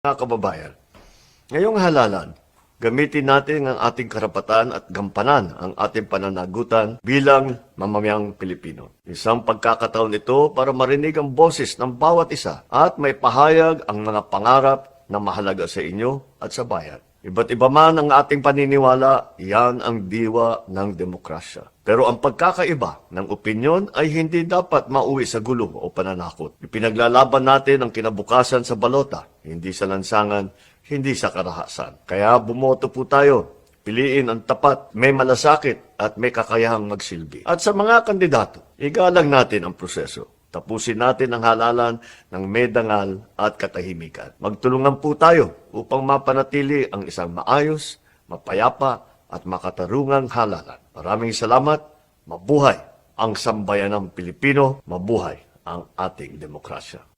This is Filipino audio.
Mga kababayan, ngayong halalan, gamitin natin ang ating karapatan at gampanan ang ating pananagutan bilang mamamayang Pilipino. Isang pagkakataon ito para marinig ang boses ng bawat isa at may pahayag ang mga pangarap na mahalaga sa inyo at sa bayan. Iba't iba man ang ating paniniwala, yan ang diwa ng demokrasya. Pero ang pagkakaiba ng opinyon ay hindi dapat mauwi sa gulo o pananakot. Ipinaglalaban natin ang kinabukasan sa balota, hindi sa lansangan, hindi sa karahasan. Kaya bumoto po tayo. Piliin ang tapat, may malasakit at may kakayahang magsilbi. At sa mga kandidato, igalang natin ang proseso. Tapusin natin ang halalan ng may dangal at katahimikan. Magtulungan po tayo upang mapanatili ang isang maayos, mapayapa at makatarungang halalan. Maraming salamat. Mabuhay ang sambayanang Pilipino. Mabuhay ang ating demokrasya.